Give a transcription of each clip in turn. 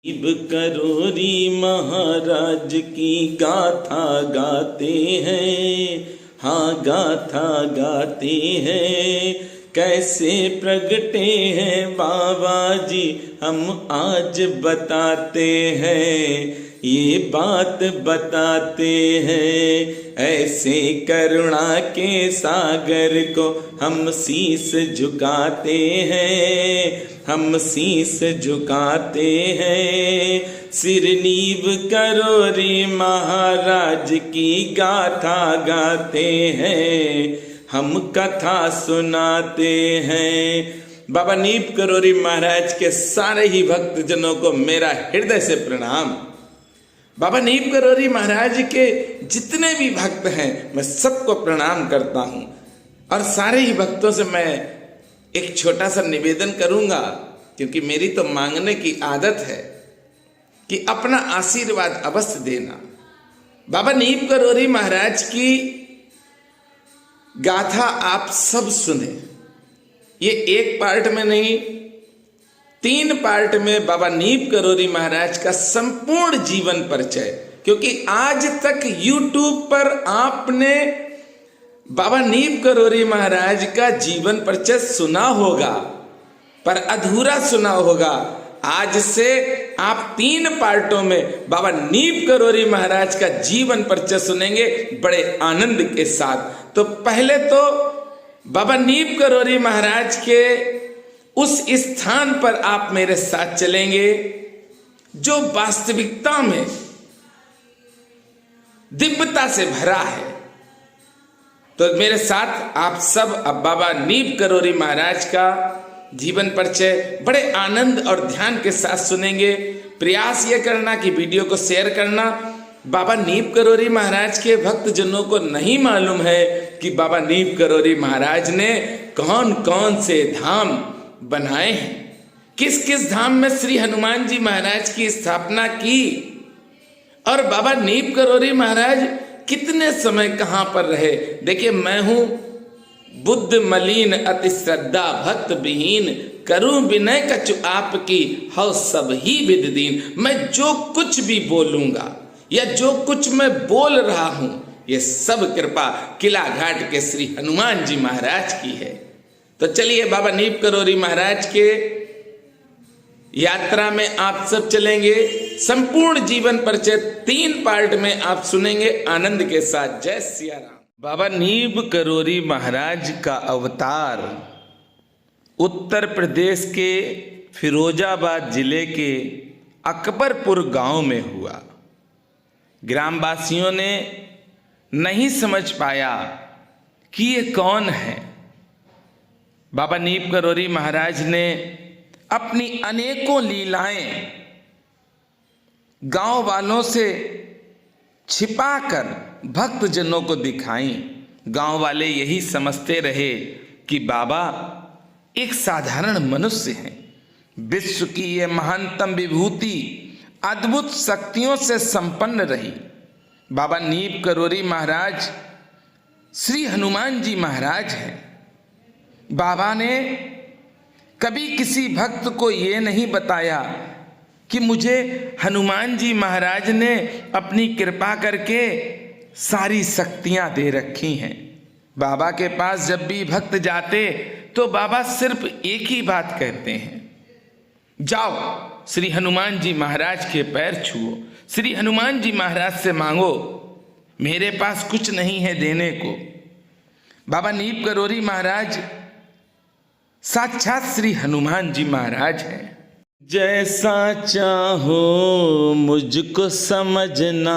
शिव करोरी महाराज की गाथा गाते हैं, हाँ गाथा गाते हैं। कैसे प्रगटे हैं बाबा जी हम आज बताते हैं, ये बात बताते हैं। ऐसे करुणा के सागर को हम शीस झुकाते हैं, हम शीस झुकाते हैं। सिर नीव करोरी महाराज की गाथा गाते हैं, हम कथा सुनाते हैं। बाबा नीव करोरी महाराज के सारे ही भक्त जनों को मेरा हृदय से प्रणाम। बाबा नीव करोरी महाराज के जितने भी भक्त हैं मैं सबको प्रणाम करता हूं, और सारे ही भक्तों से मैं एक छोटा सा निवेदन करूंगा, क्योंकि मेरी तो मांगने की आदत है कि अपना आशीर्वाद अवश्य देना। बाबा नीव करोरी महाराज की गाथा आप सब सुने, ये एक पार्ट में नहीं 3 पार्ट में बाबा नीव करोरी महाराज का संपूर्ण जीवन परिचय। क्योंकि आज तक YouTube पर आपने बाबा नीव करोरी महाराज का जीवन परिचय सुना होगा, पर अधूरा सुना होगा। आज से आप 3 पार्टों में बाबा नीव करोरी महाराज का जीवन परिचय सुनेंगे बड़े आनंद के साथ। तो पहले तो बाबा नीव करोरी महाराज के उस स्थान पर आप मेरे साथ चलेंगे जो वास्तविकता में दिव्यता से भरा है। तो मेरे साथ आप सब अब बाबा नीव करोरी महाराज का जीवन परिचय बड़े आनंद और ध्यान के साथ सुनेंगे। प्रयास यह करना कि वीडियो को शेयर करना। बाबा नीव करोरी महाराज के भक्त जनों को नहीं मालूम है कि बाबा नीव करोरी महाराज ने कौन कौन से धाम बनाए हैं, किस किस धाम में श्री हनुमान जी महाराज की स्थापना की, और बाबा नीव करोरी महाराज कितने समय कहां पर रहे। देखिए, मैं हूं बुद्ध मलिन अति श्रद्धा भक्त विहीन, करूं विनय कछु आपकी हौ सब ही विद दीन। मैं जो कुछ भी बोलूंगा या जो कुछ मैं बोल रहा हूं, ये सब कृपा किला घाट के श्री हनुमान जी महाराज की है। तो चलिए बाबा नीव करोरी महाराज के यात्रा में आप सब चलेंगे। संपूर्ण जीवन परिचय 3 पार्ट में आप सुनेंगे आनंद के साथ। जय सिया राम। बाबा नीव करोरी महाराज का अवतार उत्तर प्रदेश के फिरोजाबाद जिले के अकबरपुर गांव में हुआ। ग्रामवासियों ने नहीं समझ पाया कि ये कौन है। बाबा नीव करोरी महाराज ने अपनी अनेकों लीलाएं गांव वालों से छिपाकर भक्तजनों को दिखाई। गांव वाले यही समझते रहे कि बाबा एक साधारण मनुष्य हैं। विश्व की ये महानतम विभूति अद्भुत शक्तियों से संपन्न रही। बाबा नीव करोरी महाराज श्री हनुमान जी महाराज हैं। बाबा ने कभी किसी भक्त को ये नहीं बताया कि मुझे हनुमान जी महाराज ने अपनी कृपा करके सारी शक्तियां दे रखी हैं। बाबा के पास जब भी भक्त जाते तो बाबा सिर्फ एक ही बात कहते हैं, जाओ श्री हनुमान जी महाराज के पैर छुओ, श्री हनुमान जी महाराज से मांगो, मेरे पास कुछ नहीं है देने को। बाबा नीव करोरी महाराज साक्षात श्री हनुमान जी महाराज हैं। जैसा चाहो मुझको समझना,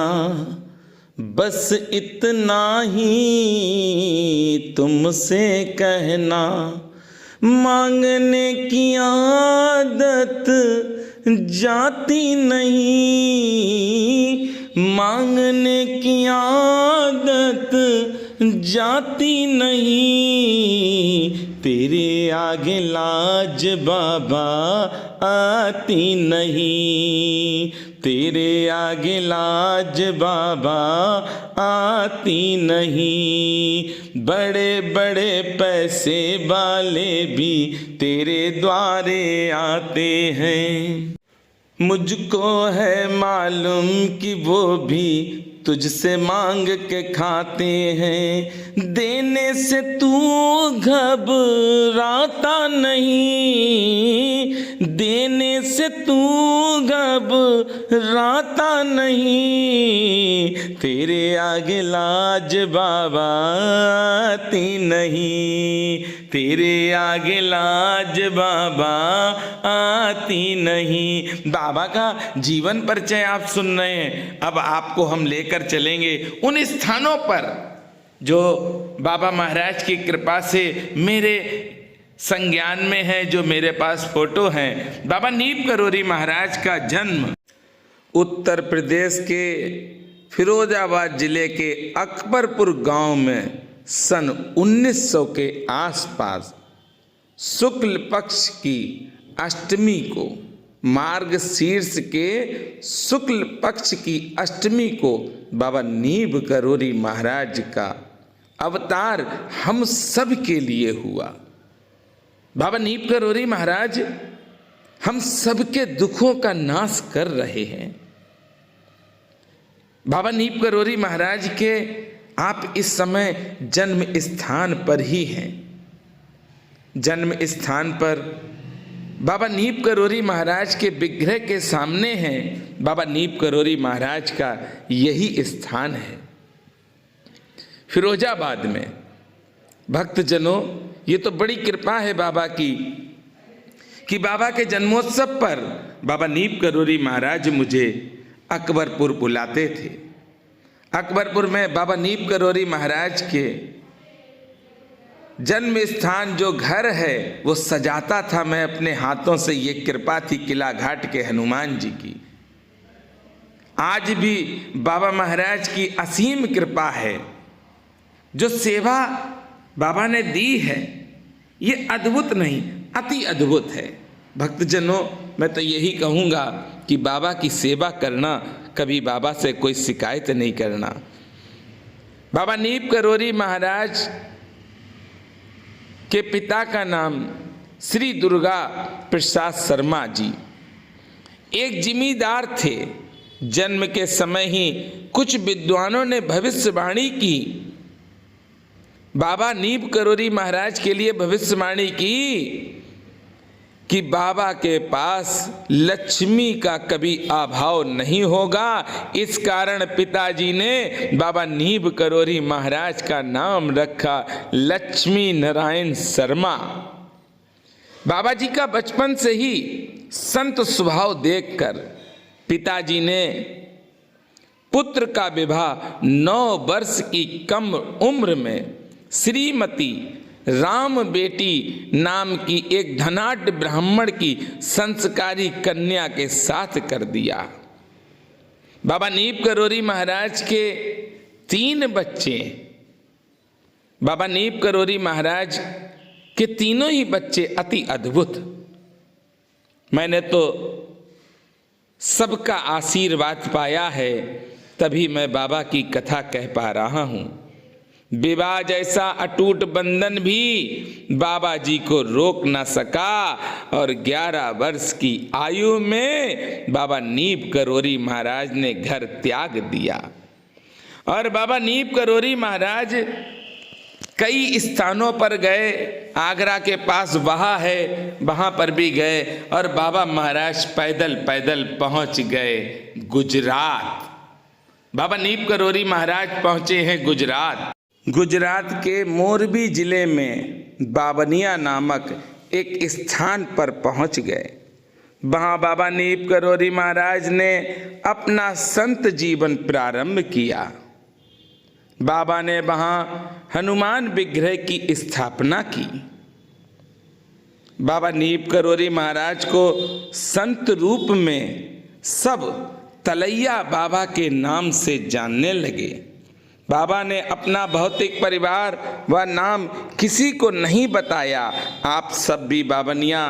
बस इतना ही तुमसे कहना। मांगने की आदत जाती नहीं, मांगने की आदत जाती नहीं। तेरे आगे लाज बाबा आती नहीं, तेरे आगे लाज बाबा आती नहीं। बड़े बड़े पैसे वाले भी तेरे द्वारे आते हैं। मुझको है मालूम कि वो भी तुझसे मांग के खाते हैं, देने से तू घबराता नहीं, देने से तू घबराता नहीं, तेरे आगे लाज बाबा आती नहीं, तेरे आगे लाज बाबा आती नहीं। बाबा का जीवन परिचय आप सुन रहे हैं। अब आपको हम लेकर चलेंगे उन स्थानों पर जो बाबा महाराज की कृपा से मेरे संज्ञान में है, जो मेरे पास फोटो हैं। बाबा नीम करोरी महाराज का जन्म उत्तर प्रदेश के फिरोजाबाद जिले के अकबरपुर गांव में सन 1900 के आसपास शुक्ल पक्ष की अष्टमी को, मार्गशीर्ष के शुक्ल पक्ष की अष्टमी को बाबा नीम करोरी महाराज का अवतार हम सब के लिए हुआ। बाबा नीम करोरी महाराज हम सबके दुखों का नाश कर रहे हैं। बाबा नीम करोरी महाराज के आप इस समय जन्म स्थान पर ही हैं। जन्म स्थान पर बाबा नीम करोरी महाराज के विग्रह के सामने हैं। बाबा नीम करोरी महाराज का यही स्थान है फिरोजाबाद में। भक्तजनों, ये तो बड़ी कृपा है बाबा की कि बाबा के जन्मोत्सव पर बाबा नीम करोरी महाराज मुझे अकबरपुर बुलाते थे। अकबरपुर में बाबा नीम करोरी महाराज के जन्म स्थान जो घर है वो सजाता था मैं अपने हाथों से। ये कृपा थी किला घाट के हनुमान जी की। आज भी बाबा महाराज की असीम कृपा है। जो सेवा बाबा ने दी है ये अद्भुत नहीं, अति अद्भुत है। भक्तजनों, मैं तो यही कहूँगा कि बाबा की सेवा करना, कभी बाबा से कोई शिकायत नहीं करना। बाबा नीम करोरी महाराज के पिता का नाम श्री दुर्गा प्रसाद शर्मा जी एक जिमीदार थे। जन्म के समय ही कुछ विद्वानों ने भविष्यवाणी की, बाबा नीम करोरी महाराज के लिए भविष्यवाणी की कि बाबा के पास लक्ष्मी का कभी अभाव नहीं होगा। इस कारण पिताजी ने बाबा नीम करोरी महाराज का नाम रखा लक्ष्मी नारायण शर्मा। बाबा जी का बचपन से ही संत स्वभाव देखकर पिताजी ने पुत्र का विवाह 9 वर्ष की कम उम्र में श्रीमती राम बेटी नाम की एक धनाढ्य ब्राह्मण की संस्कारी कन्या के साथ कर दिया। बाबा नीम करोरी महाराज के 3 बच्चे। बाबा नीम करोरी महाराज के तीनों ही बच्चे अति अद्भुत। मैंने तो सबका आशीर्वाद पाया है, तभी मैं बाबा की कथा कह पा रहा हूँ। विवाह जैसा अटूट बंधन भी बाबा जी को रोक न सका और 11 वर्ष की आयु में बाबा नीम करोरी महाराज ने घर त्याग दिया। और बाबा नीम करोरी महाराज कई स्थानों पर गए। आगरा के पास वहा है, वहाँ पर भी गए और बाबा महाराज पैदल पैदल पहुँच गए गुजरात। बाबा नीम करोरी महाराज पहुँचे हैं गुजरात। गुजरात के मोरबी जिले में बावनिया नामक एक स्थान पर पहुंच गए। वहां बाबा नीम करोरी महाराज ने अपना संत जीवन प्रारंभ किया। बाबा ने वहां हनुमान विग्रह की स्थापना की। बाबा नीम करोरी महाराज को संत रूप में सब तलैया बाबा के नाम से जानने लगे। बाबा ने अपना भौतिक परिवार व नाम किसी को नहीं बताया। आप सब भी बावनिया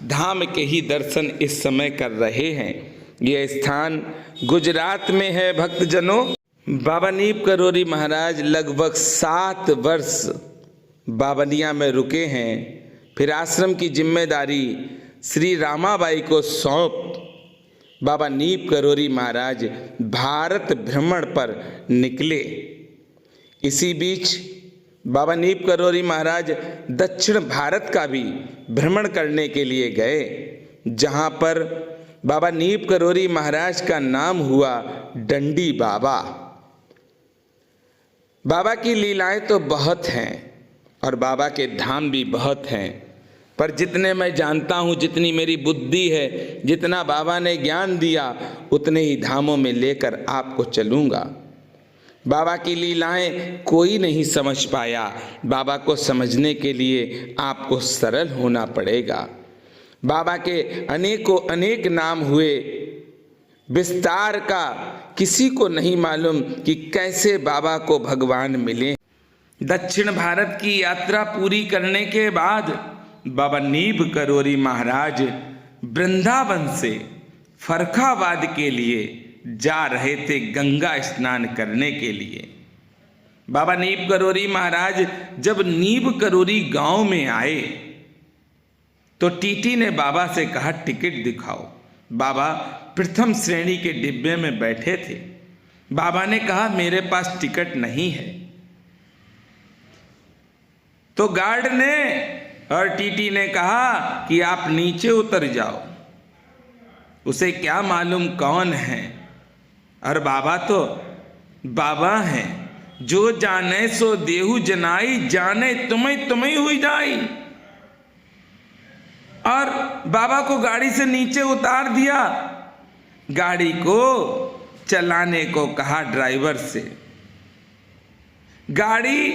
धाम के ही दर्शन इस समय कर रहे हैं। यह स्थान गुजरात में है। भक्तजनों, बाबा नीम करोरी महाराज लगभग 7 वर्ष बावनिया में रुके हैं। फिर आश्रम की जिम्मेदारी श्री रामाबाई को सौंप बाबा नीप करोरी महाराज भारत भ्रमण पर निकले। इसी बीच बाबा नीप करोरी महाराज दक्षिण भारत का भी भ्रमण करने के लिए गए, जहां पर बाबा नीप करोरी महाराज का नाम हुआ डंडी बाबा। बाबा की लीलाएं तो बहुत हैं और बाबा के धाम भी बहुत हैं, पर जितने मैं जानता हूँ, जितनी मेरी बुद्धि है, जितना बाबा ने ज्ञान दिया, उतने ही धामों में लेकर आपको चलूँगा। बाबा की लीलाएं कोई नहीं समझ पाया, बाबा को समझने के लिए आपको सरल होना पड़ेगा। बाबा के अनेकों अनेक नाम हुए, विस्तार का किसी को नहीं मालूम कि कैसे बाबा को भगवान मिले। दक्षिण भारत की यात्रा पूरी करने के बाद बाबा नीप करोरी महाराज वृंदावन से फरखाबाद के लिए जा रहे थे, गंगा स्नान करने के लिए। बाबा नीप करोरी महाराज जब नीप करोरी गांव में आए तो टीटी ने बाबा से कहा, टिकट दिखाओ। बाबा प्रथम श्रेणी के डिब्बे में बैठे थे। बाबा ने कहा, मेरे पास टिकट नहीं है। तो गार्ड ने और टीटी ने कहा कि आप नीचे उतर जाओ। उसे क्या मालूम कौन है, और बाबा तो बाबा हैं। जो जाने सो देहु जनाई, जाने तुम्हें तुम्हें हुई जाई। और बाबा को गाड़ी से नीचे उतार दिया। गाड़ी को चलाने को कहा ड्राइवर से। गाड़ी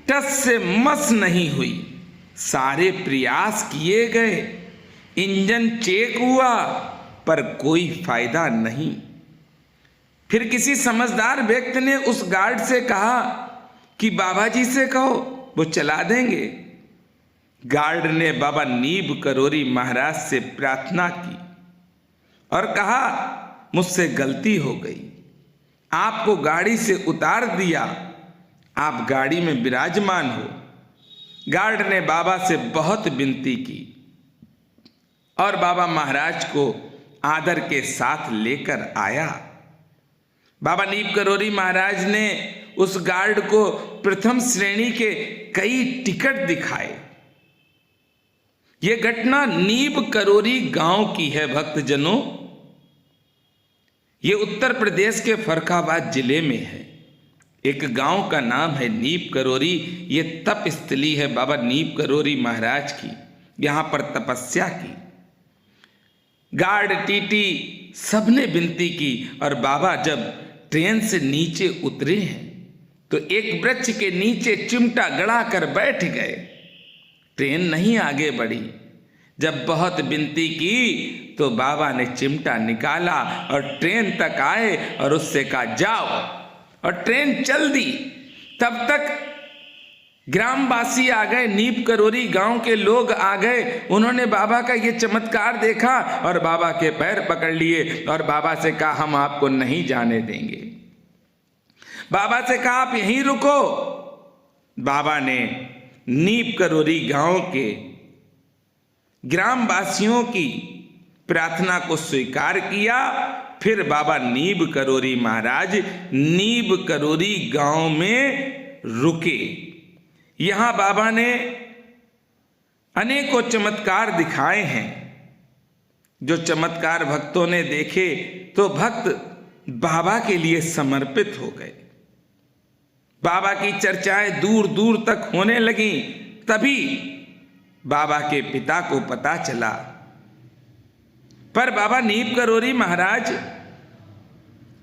टस से मस नहीं हुई, सारे प्रयास किए गए, इंजन चेक हुआ, पर कोई फायदा नहीं। फिर किसी समझदार व्यक्ति ने उस गार्ड से कहा कि बाबा जी से कहो, वो चला देंगे। गार्ड ने बाबा नीप करोरी महाराज से प्रार्थना की और कहा, मुझसे गलती हो गई, आपको गाड़ी से उतार दिया, आप गाड़ी में विराजमान हो। गार्ड ने बाबा से बहुत विनती की और बाबा महाराज को आदर के साथ लेकर आया। बाबा नीप करोरी महाराज ने उस गार्ड को प्रथम श्रेणी के कई टिकट दिखाए। यह घटना नीप करोरी गांव की है भक्तजनों। यह उत्तर प्रदेश के फरखाबाद जिले में है। एक गांव का नाम है नीप करोरी। ये तप स्थली है बाबा नीप करोरी महाराज की। यहां पर तपस्या की। गार्ड, टीटी सबने विनती की और बाबा जब ट्रेन से नीचे उतरे हैं तो एक वृक्ष के नीचे चिमटा गड़ा कर बैठ गए। ट्रेन नहीं आगे बढ़ी। जब बहुत विनती की तो बाबा ने चिमटा निकाला और ट्रेन तक आए और उससे कहा, जाओ, और ट्रेन चल दी। तब तक ग्रामवासी आ गए, नीप करोरी गांव के लोग आ गए। उन्होंने बाबा का ये चमत्कार देखा और बाबा के पैर पकड़ लिए और बाबा से कहा, हम आपको नहीं जाने देंगे। बाबा से कहा, आप यहीं रुको। बाबा ने नीप करोरी गांव के ग्रामवासियों की प्रार्थना को स्वीकार किया। फिर बाबा नीप करोरी महाराज नीप करोरी गांव में रुके। यहां बाबा ने अनेकों चमत्कार दिखाए हैं। जो चमत्कार भक्तों ने देखे तो भक्त बाबा के लिए समर्पित हो गए। बाबा की चर्चाएं दूर दूर तक होने लगी। तभी बाबा के पिता को पता चला। पर बाबा नीप करोरी महाराज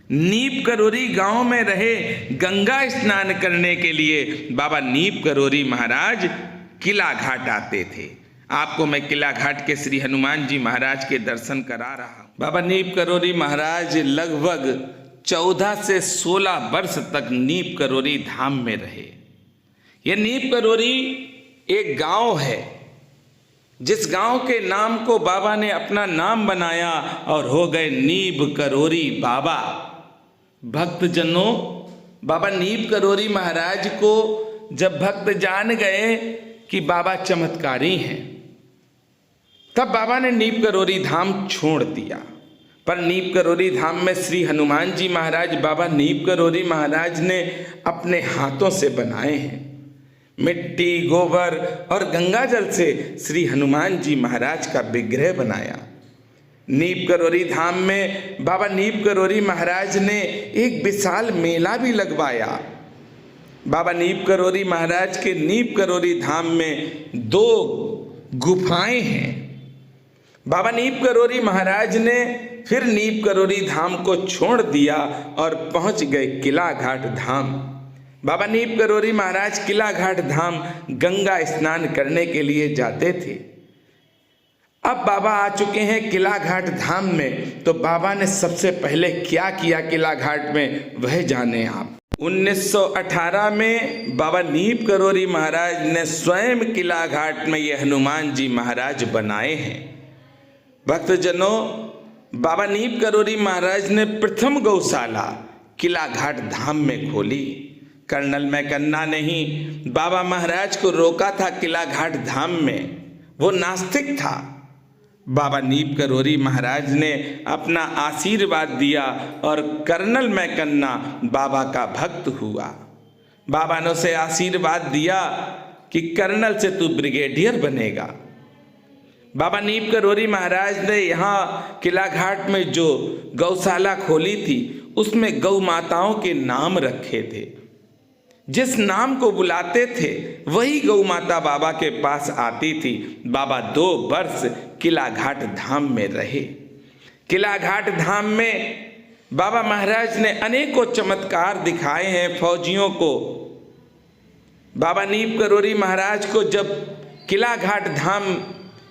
नीप करोरी गांव में रहे। गंगा स्नान करने के लिए बाबा नीप करोरी महाराज किला घाट आते थे। आपको मैं किला घाट के श्री हनुमान जी महाराज के दर्शन करा रहा हूं। बाबा नीप करोरी महाराज लगभग 14 से 16 वर्ष तक नीप करोरी धाम में रहे। यह नीप करोरी एक गांव है जिस गांव के नाम को बाबा ने अपना नाम बनाया और हो गए नीप करोरी बाबा। भक्तजनों, बाबा नीप करोरी महाराज को जब भक्त जान गए कि बाबा चमत्कारी हैं, तब बाबा ने नीप करोरी धाम छोड़ दिया। पर नीम करोली धाम में श्री हनुमान जी महाराज बाबा नीम करोली महाराज ने अपने हाथों से बनाए हैं। मिट्टी, गोबर और गंगा जल से श्री हनुमान जी महाराज का विग्रह बनाया। नीम करोली धाम में बाबा नीम करोली महाराज ने एक विशाल मेला भी लगवाया। बाबा नीम करोली महाराज के नीम करोली धाम में 2 गुफाएं हैं। बाबा नीम करोली महाराज ने फिर नीम करोली धाम को छोड़ दिया और पहुंच गए किला घाट धाम। बाबा नीम करोली महाराज किला घाट धाम गंगा स्नान करने के लिए जाते थे। अब बाबा आ चुके हैं किला घाट धाम में, तो बाबा ने सबसे पहले क्या किया किला घाट में, वह जाने आप। 1918 में बाबा नीम करोली महाराज ने स्वयं किला घाट में ये हनुमान जी महाराज बनाए हैं। भक्तजनों, बाबा नीम करोली महाराज ने प्रथम गौशाला किला घाट धाम में खोली। कर्नल मैकन्ना ने ही बाबा महाराज को रोका था किला घाट धाम में, वो नास्तिक था। बाबा नीम करोली महाराज ने अपना आशीर्वाद दिया और कर्नल मैकन्ना बाबा का भक्त हुआ। बाबा ने उसे आशीर्वाद दिया कि कर्नल से तू ब्रिगेडियर बनेगा। बाबा नीम करोली महाराज ने यहाँ किला घाट में जो गौशाला खोली थी उसमें गौ माताओं के नाम रखे थे। जिस नाम को बुलाते थे वही गौ माता बाबा के पास आती थी। बाबा 2 वर्ष किला घाट धाम में रहे। किला घाट धाम में बाबा महाराज ने अनेकों चमत्कार दिखाए हैं फौजियों को। बाबा नीम करोली महाराज को जब किला घाट धाम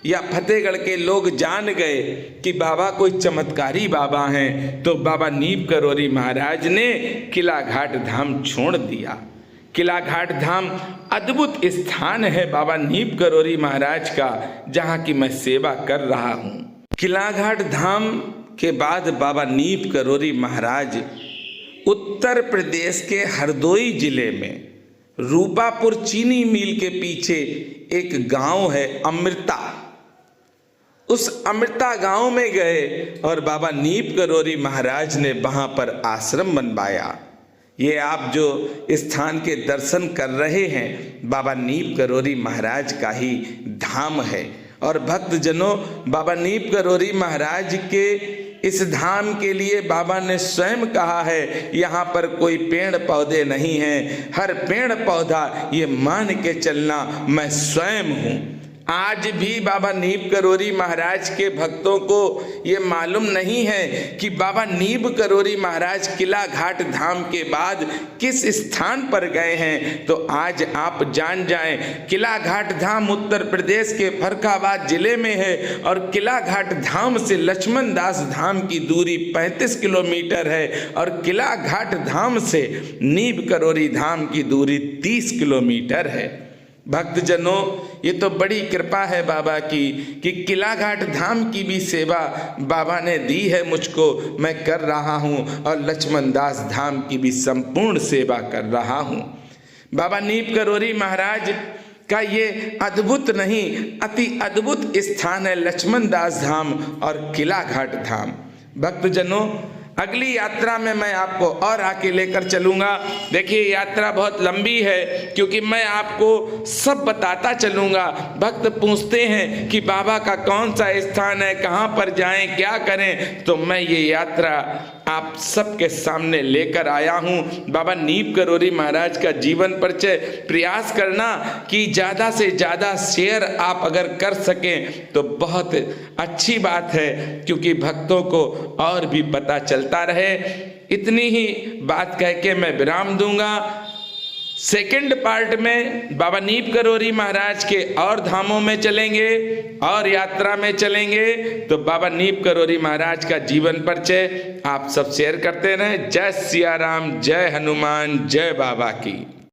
या फतेहगढ़ के लोग जान गए कि बाबा कोई चमत्कारी बाबा हैं, तो बाबा नीम करोली महाराज ने किला घाट धाम छोड़ दिया। किला घाट धाम अद्भुत स्थान है बाबा नीम करोली महाराज का, जहाँ की मैं सेवा कर रहा हूँ। किला घाट धाम के बाद बाबा नीम करोली महाराज उत्तर प्रदेश के हरदोई जिले में रूपापुर चीनी मिल के पीछे एक गांव है अमृता, उस अमृता गांव में गए और बाबा नीम करोली महाराज ने वहां पर आश्रम बनवाया। ये आप जो स्थान के दर्शन कर रहे हैं बाबा नीम करोली महाराज का ही धाम है। और भक्तजनों, बाबा नीम करोली महाराज के इस धाम के लिए बाबा ने स्वयं कहा है, यहाँ पर कोई पेड़ पौधे नहीं हैं, हर पेड़ पौधा ये मान के चलना मैं स्वयं हूँ। आज भी बाबा नीम करोली महाराज के भक्तों को ये मालूम नहीं है कि बाबा नीम करोली महाराज किला घाट धाम के बाद किस स्थान पर गए हैं। तो आज आप जान जाएं, किला घाट धाम उत्तर प्रदेश के फर्रुखाबाद जिले में है और किला घाट धाम से लक्ष्मण दास धाम की दूरी 35 किलोमीटर है और किला घाट धाम से नीम करोली धाम की दूरी 30 किलोमीटर है। भक्तजनों, ये तो बड़ी कृपा है बाबा की कि किला घाट धाम की भी सेवा बाबा ने दी है मुझको, मैं कर रहा हूँ और लक्ष्मण दास धाम की भी संपूर्ण सेवा कर रहा हूँ। बाबा नीम करोली महाराज का ये अद्भुत नहीं अति अद्भुत स्थान है लक्ष्मण दास धाम और किला घाट धाम। भक्तजनों, अगली यात्रा में मैं आपको और आके लेकर चलूँगा। देखिए, यात्रा बहुत लंबी है क्योंकि मैं आपको सब बताता चलूँगा। भक्त पूछते हैं कि बाबा का कौन सा स्थान है, कहाँ पर जाएं, क्या करें, तो मैं ये यात्रा आप सबके सामने लेकर आया हूँ। बाबा नीम करोली महाराज का जीवन परिचय प्रयास करना कि ज़्यादा से ज़्यादा शेयर आप अगर कर सकें तो बहुत अच्छी बात है, क्योंकि भक्तों को और भी पता चलता रहे। इतनी ही बात कह के मैं विराम दूंगा। सेकंड पार्ट में बाबा नीम करोली महाराज के और धामों में चलेंगे और यात्रा में चलेंगे। तो बाबा नीम करोली महाराज का जीवन परिचय आप सब शेयर करते रहें। जय सिया राम, जय हनुमान, जय बाबा की।